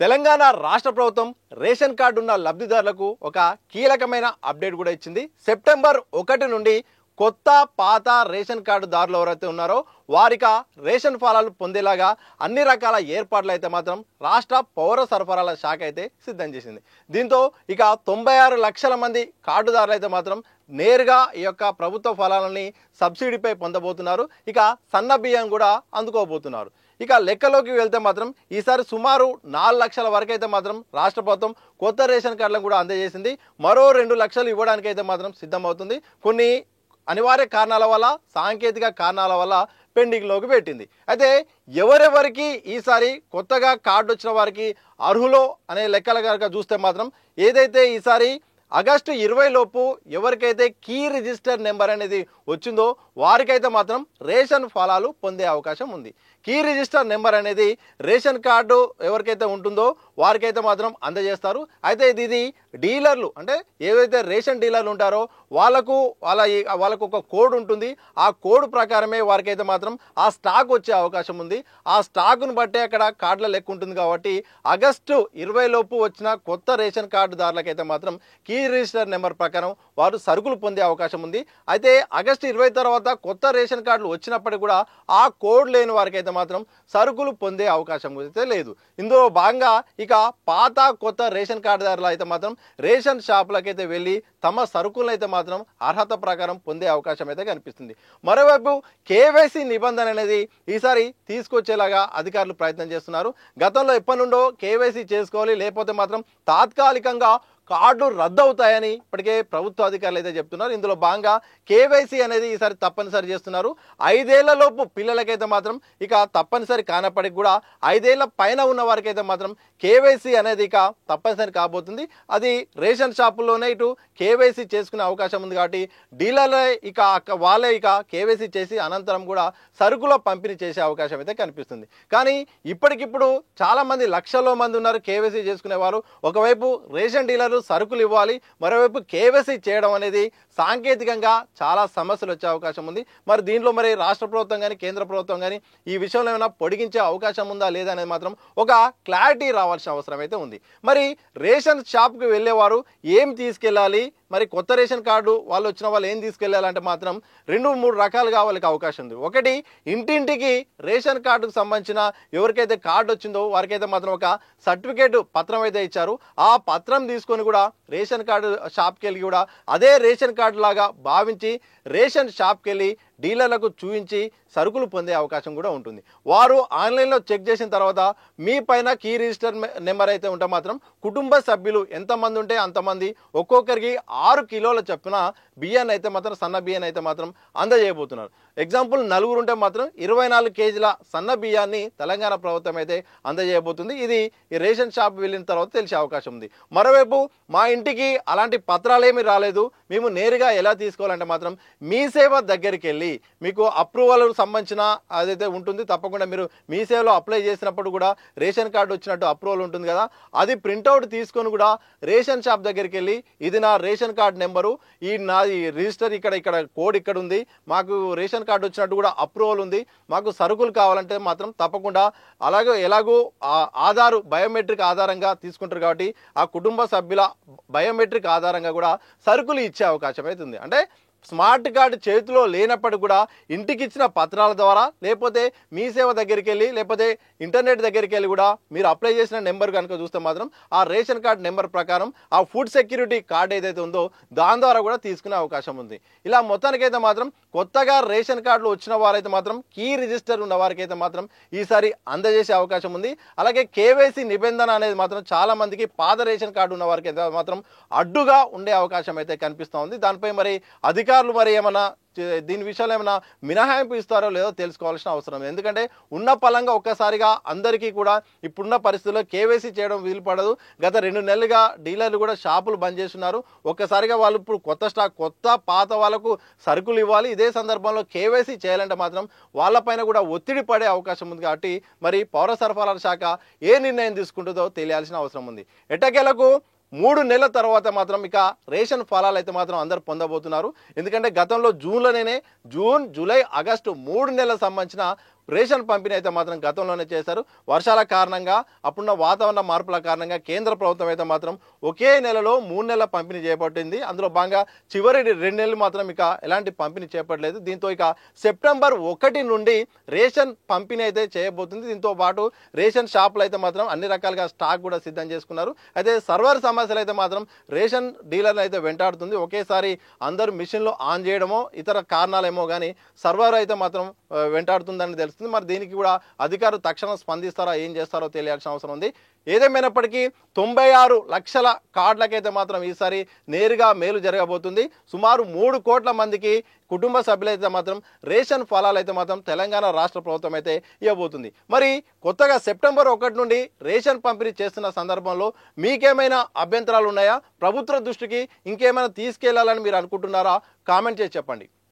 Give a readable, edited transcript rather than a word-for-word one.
తెలంగాణ రాష్ట్ర ప్రభుత్వం ration card ఉన్న లబ్ధిదారులకు ఒక కీలకమైన అప్డేట్ కూడా ఇచ్చింది. సెప్టెంబర్ 1 నుండి కొత్త పాత రేషన్ కార్డుదారులు ఎవరైతే ఉన్నారో వారికి రేషన్ ఫలాలు పొందేలాగా అన్ని రకాల ఏర్పాట్లు అయితే మాత్రం రాష్ట్ర పౌర సరఫరాల శాఖ అయితే సిద్ధం చేసింది. దీంతో ఇక 96 లక్షల మంది కార్డుదారులు అయితే మాత్రం నేరుగా ఈ యొక్క ప్రభుత్వ ఫలాలని సబ్సిడీపై పొందబోతున్నారు. ఇక సన్న బియ్యం కూడా అందుకోబోతున్నారు. ఇక లెక్కలోకి వెళ్తే మాత్రం ఈసారి సుమారు 4 లక్షల వరకు అయితే మాత్రం రాష్ట్ర ప్రభుత్వం కొత్త రేషన్ కార్డులను కూడా అందజేసింది. మరో 2 లక్షలు ఇవ్వడానికి అయితే మాత్రం సిద్ధమవుతుంది. కొన్ని అనివార్య కారణాల వల్ల, సాంకేతిక కారణాల వల్ల పెండింగ్లోకి పెట్టింది. అయితే ఎవరెవరికి ఈసారి కొత్తగా కార్డు వచ్చిన వారికి అర్హులో అనే లెక్కలు కనుక చూస్తే మాత్రం ఏదైతే ఈసారి ఆగస్టు 20 లోపు ఎవరికైతే కీ రిజిస్టర్ నెంబర్ అనేది వచ్చిందో వారికైతే మాత్రం రేషన్ ఫలాలు పొందే అవకాశం ఉంది. కీ రిజిస్టర్ నెంబర్ అనేది రేషన్ కార్డు ఎవరికైతే ఉంటుందో వారికైతే మాత్రం అందజేస్తారు. అయితే ఇది డీలర్లు అంటే ఏవైతే రేషన్ డీలర్లు ఉంటారో వాళ్ళకు ఒక కోడ్ ఉంటుంది. ఆ కోడ్ ప్రకారమే వారికైతే మాత్రం ఆ స్టాక్ వచ్చే అవకాశం ఉంది. ఆ స్టాకును బట్టే అక్కడ కార్డుల లెక్క ఉంటుంది. కాబట్టి ఆగస్టు 20 లోపు వచ్చిన కొత్త రేషన్ కార్డుదారులకైతే మాత్రం కీ రిజిస్టర్ నెంబర్ ప్రకారం వారు సరుకులు పొందే అవకాశం ఉంది. అయితే ఆగస్టు 20 తర్వాత కొత్త రేషన్ కార్డులు వచ్చినప్పటికీ కూడా ఆ కోడ్ లేని వారికి అయితే మాత్రం సరుకులు పొందే అవకాశం అయితే లేదు. ఇందులో భాగంగా ఇక పాత కొత్త రేషన్ కార్డుదారులు అయితే మాత్రం రేషన్ షాపులకైతే వెళ్ళి తమ సరుకులను అయితే మాత్రం అర్హత ప్రకారం పొందే అవకాశం అయితే కనిపిస్తుంది. మరోవైపు కేవైసీ నిబంధన అనేది ఈసారి తీసుకొచ్చేలాగా అధికారులు ప్రయత్నం చేస్తున్నారు. గతంలో ఎప్పటి నుండో కేవైసీ చేసుకోవాలి, లేకపోతే మాత్రం తాత్కాలికంగా కార్డులు రద్దు అవుతాయని ఇప్పటికే ప్రభుత్వ అధికారులు అయితే చెప్తున్నారు. ఇందులో భాగంగా కేవైసీ అనేది ఈసారి తప్పనిసరి చేస్తున్నారు. 5 ఏళ్ల లోపు పిల్లలకైతే మాత్రం ఇక తప్పనిసరి కానప్పటికీ కూడా 5 ఏళ్ల పైన ఉన్న వారికి అయితే మాత్రం కేవైసీ అనేది ఇక తప్పనిసరి కాబోతుంది. అది రేషన్ షాపుల్లోనే ఇటు కేవైసీ చేసుకునే అవకాశం ఉంది. కాబట్టి డీలర్లే వాళ్ళే కేవైసీ చేసి అనంతరం కూడా సరుకుల పంపిణీ చేసే అవకాశం అయితే కనిపిస్తుంది. కానీ ఇప్పటికిప్పుడు చాలా మంది లక్షల్లో మంది ఉన్నారు కేవైసీ చేసుకునేవారు. ఒకవైపు రేషన్ డీలర్లు సరుకులు ఇవ్వాలి, మరోవైపు కేవైసీ చేయడం అనేది సాంకేతికంగా చాలా సమస్యలు వచ్చే అవకాశం ఉంది. మరి దీనిలో రాష్ట్ర ప్రభుత్వం కానీ కేంద్ర ప్రభుత్వం కానీ ఈ విషయంలో ఏమైనా పొడిగించే అవకాశం ఉందా లేదా అనేది మాత్రం ఒక క్లారిటీ రావాల్సిన అవసరం అయితే ఉంది. మరి రేషన్ షాప్కి వెళ్ళేవారు ఏం తీసుకెళ్ళాలి, మరి కొత్త రేషన్ కార్డు వాళ్ళు వచ్చిన వాళ్ళు ఏం తీసుకెళ్ళాలంటే మాత్రం 2-3 రకాలుగా వాళ్ళకి అవకాశం ఉంది. ఒకటి, ఇంటింటికి రేషన్ కార్డుకు సంబంధించిన ఎవరికైతే కార్డు వచ్చిందో వారికైతే మాత్రం ఒక సర్టిఫికేట్ పత్రం అయితే ఇచ్చారు. ఆ పత్రం తీసుకొని కూడా రేషన్ కార్డు షాప్కి వెళ్ళి కూడా అదే రేషన్ కార్డు లాగా భావించి రేషన్ షాప్కి వెళ్ళి డీలర్లకు చూపించి సరుకులు పొందే అవకాశం కూడా ఉంటుంది. వారు ఆన్లైన్లో చెక్ చేసిన తర్వాత మీ పైన కీ రిజిస్టర్ నెంబర్ అయితే ఉంటే మాత్రం కుటుంబ సభ్యులు ఎంతమంది ఉంటే అంతమంది ఒక్కొక్కరికి 6 కిలోల చొప్పున బియ్యాన్ని అయితే మాత్రం సన్న బియ్యాన్ని అయితే మాత్రం అందజేయబోతున్నారు. ఎగ్జాంపుల్ 4 ఉంటే మాత్రం 24 కేజీల సన్న బియ్యాన్ని తెలంగాణ ప్రభుత్వం అయితే అందజేయబోతుంది. ఇది ఈ రేషన్ షాప్ వెళ్ళిన తర్వాత తెలిసే అవకాశం ఉంది. మరోవైపు మా ఇంటికి అలాంటి పత్రాలేమీ రాలేదు, మేము నేరుగా ఎలా తీసుకోవాలంటే మాత్రం మీ సేవ దగ్గరికి వెళ్ళి మీకు అప్రూవల్ సంబంధించిన అదైతే ఉంటుంది. తప్పకుండా మీరు మీ సేవలో అప్లై చేసినప్పుడు కూడా రేషన్ కార్డు వచ్చినట్టు అప్రూవల్ ఉంటుంది కదా, అది ప్రింట్అవుట్ తీసుకొని కూడా రేషన్ షాప్ దగ్గరికి వెళ్ళి ఇది నా రేషన్ కార్డు నెంబరు, ఈ నాది రిజిస్టర్ ఇక్కడ కోడ్ ఇక్కడ ఉంది, మాకు రేషన్ కార్డు వచ్చినట్టు కూడా అప్రూవల్ ఉంది, మాకు సరుకులు కావాలంటే మాత్రం తప్పకుండా ఎలాగో ఆధార్ బయోమెట్రిక్ ఆధారంగా తీసుకుంటారు. కాబట్టి ఆ కుటుంబ సభ్యుల బయోమెట్రిక్ ఆధారంగా కూడా సరుకులు ఇచ్చే అవకాశం అయితే ఉంది. అంటే స్మార్ట్ కార్డు చేతిలో లేనప్పటికీ కూడా ఇంటికి ఇచ్చిన పత్రాల ద్వారా, లేకపోతే మీ సేవ దగ్గరికి వెళ్ళి, లేకపోతే ఇంటర్నెట్ దగ్గరికి వెళ్ళి కూడా మీరు అప్లై చేసిన నెంబర్ కనుక చూస్తే మాత్రం ఆ రేషన్ కార్డు నెంబర్ ప్రకారం ఆ ఫుడ్ సెక్యూరిటీ కార్డు ఏదైతే ఉందో దాని ద్వారా కూడా తీసుకునే అవకాశం ఉంది. ఇలా మొత్తానికైతే మాత్రం కొత్తగా రేషన్ కార్డులు వచ్చిన వారైతే మాత్రం కీ రిజిస్టర్ ఉన్న వారికి అయితే మాత్రం ఈసారి అందజేసే అవకాశం ఉంది. అలాగే కేవైసీ నిబంధన అనేది మాత్రం చాలా మందికి పాత రేషన్ కార్డు ఉన్న వారికి అయితే మాత్రం అడ్డుగా ఉండే అవకాశం అయితే కనిపిస్తూ ఉంది. దానిపై అధికారులు ఏమన్నా దీని విషయంలో ఏమైనా మినహాయింపు ఇస్తారో లేదో తెలుసుకోవాల్సిన అవసరం. ఎందుకంటే ఉన్న పలంగా ఒక్కసారిగా అందరికీ కూడా ఇప్పుడున్న పరిస్థితుల్లో కేవైసీ చేయడం వీలు పడదు. గత 2 నెలలుగా డీలర్లు కూడా షాపులు బంద్ చేస్తున్నారు. ఒక్కసారిగా వాళ్ళు ఇప్పుడు కొత్త పాత వాళ్ళకు సరుకులు ఇవ్వాలి. ఇదే సందర్భంలో కేవైసీ చేయాలంటే మాత్రం వాళ్ళపైన కూడా ఒత్తిడి పడే అవకాశం ఉంది. కాబట్టి పౌర సరఫరాల శాఖ ఏ నిర్ణయం తీసుకుంటుందో తెలియాల్సిన అవసరం ఉంది. ఎట్టకేలకు 3 నెలల తర్వాత మాత్రం ఇక రేషన్ ఫలాలు అయితే మాత్రం అందరూ పొందబోతున్నారు. ఎందుకంటే గతంలో జూన్, జూలై, ఆగస్టు 3 నెలలకు సంబంధించిన రేషన్ పంపిణీ అయితే మాత్రం గతంలోనే చేశారు. వర్షాల కారణంగా అప్పుడున్న వాతావరణ మార్పుల కారణంగా కేంద్ర ప్రభుత్వం అయితే మాత్రం ఒకే నెలలో 3 నెలల పంపిణీ చేపట్టింది. అందులో భాగంగా చివరి 2 నెలలు మాత్రం ఇక ఎలాంటి పంపిణీ చేపట్టలేదు. దీంతో ఇక సెప్టెంబర్ 1 నుండి రేషన్ పంపిణీ అయితే చేయబోతుంది. దీంతో పాటు రేషన్ షాపులు అయితే మాత్రం అన్ని రకాలుగా స్టాక్ కూడా సిద్ధం చేసుకున్నారు. అయితే సర్వర్ సమస్యలు అయితే మాత్రం రేషన్ డీలర్లు అయితే వెంటాడుతుంది. ఒకేసారి అందరూ మిషన్లు ఆన్ చేయడమో ఇతర కారణాలేమో కానీ సర్వర్ అయితే మాత్రం వెంటాడుతుందని తెలుస్తుంది. మరి దీనికి కూడా అధికారులు తక్షణం స్పందిస్తారా, ఏం చేస్తారో తెలియాల్సిన అవసరం ఉంది. ఏదేమైనప్పటికీ 96 లక్షల కార్డులకైతే మాత్రం ఈసారి నేరుగా మేలు జరగబోతుంది. సుమారు 3 కోట్ల మందికి కుటుంబ సభ్యులైతే మాత్రం రేషన్ ఫలాలు అయితే మాత్రం తెలంగాణ రాష్ట్ర ప్రభుత్వం అయితే ఇవ్వబోతుంది. మరి కొత్తగా సెప్టెంబర్ 1 నుండి రేషన్ పంపిణీ చేస్తున్న సందర్భంలో మీకేమైనా అభ్యంతరాలు ఉన్నాయా? ప్రభుత్వ దృష్టికి ఇంకేమైనా తీసుకెళ్లాలని మీరు అనుకుంటున్నారా? కామెంట్ చేసి చెప్పండి.